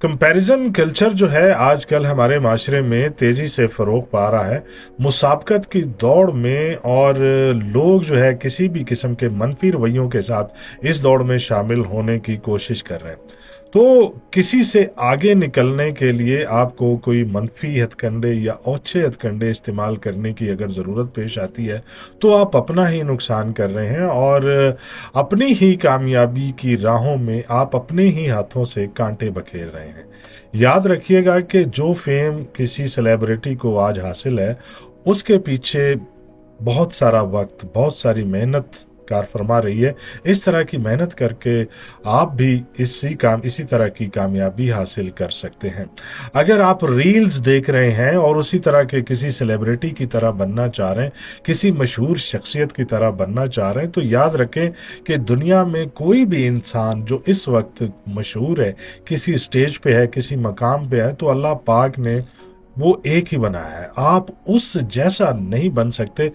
Comparison culture जो है आजकल हमारे माशरे में तेजी से फरोग पा रहा है। मुसाबकत की दौड़ में और लोग जो है किसी भी किस्म के मनफी रवैयों के साथ इस दौड़ में शामिल होने की कोशिश कर रहे हैं। तो किसी से आगे निकलने के लिए आपको कोई मनफी हथकंडे या ओछे हथकंडे इस्तेमाल करने की अगर ज़रूरत पेश आती है तो आप अपना ही नुकसान कर रहे हैं और अपनी ही कामयाबी की राहों में आप अपने ही हाथों से कांटे बखेर रहे हैं। याद रखिएगा कि जो फेम किसी सेलिब्रिटी को आज हासिल है, उसके पीछे बहुत सारा वक्त, बहुत सारी मेहनत कार फरमा रही है। इस तरह की मेहनत करके आप भी इसी तरह की कामयाबी हासिल कर सकते हैं। अगर आप रील्स देख रहे हैं और उसी तरह के किसी सेलिब्रिटी की तरह बनना चाह रहे हैं, किसी मशहूर शख्सियत की तरह बनना चाह रहे हैं, तो याद रखें कि दुनिया में कोई भी इंसान जो इस वक्त मशहूर है, किसी स्टेज पे है, किसी मकाम पे है, तो अल्लाह पाक ने वो एक ही बनाया है। आप उस जैसा नहीं बन सकते।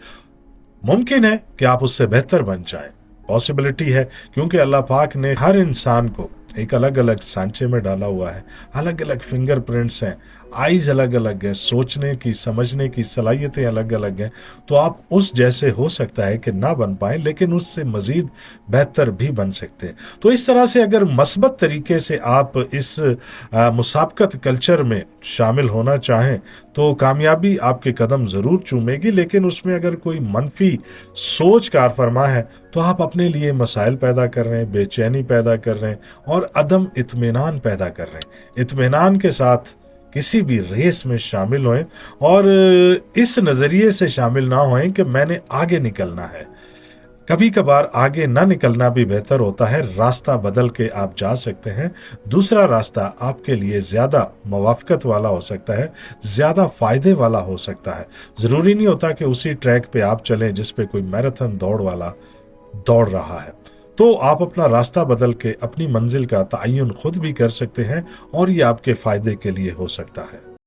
मुमकिन है कि आप उससे बेहतर बन जाएं, पॉसिबिलिटी है, क्योंकि अल्लाह पाक ने हर इंसान को एक अलग अलग सांचे में डाला हुआ है। अलग अलग फिंगरप्रिंट्स हैं, आईज अलग अलग हैं, सोचने की समझने की सलाहियतें अलग अलग हैं। तो आप उस जैसे हो सकता है कि ना बन पाएं, लेकिन उससे मजीद बेहतर भी बन सकते हैं। तो इस तरह से अगर मस्बत तरीके से आप इस मुसाबकत कल्चर में शामिल होना चाहें तो कामयाबी आपके कदम ज़रूर चूमेगी, लेकिन उसमें अगर कोई मनफी सोच कार फरमा है तो आप अपने लिए मसाइल पैदा कर रहे हैं, बेचैनी पैदा कर रहे हैं और अदम इत्मीनान पैदा कर रहे हैं। इत्मीनान के साथ किसी भी रेस में शामिल होएं और इस नज़रिए से शामिल ना होएं कि मैंने आगे निकलना है। कभी कभार आगे ना निकलना भी बेहतर होता है। रास्ता बदल के आप जा सकते हैं, दूसरा रास्ता आपके लिए ज्यादा मुवाफकत वाला हो सकता है, ज्यादा फायदे वाला हो सकता है। जरूरी नहीं होता कि उसी ट्रैक पे आप चलें जिस पे कोई मैराथन दौड़ वाला दौड़ रहा है। तो आप अपना रास्ता बदल के अपनी मंजिल का तयन खुद भी कर सकते हैं और ये आपके फायदे के लिए हो सकता है।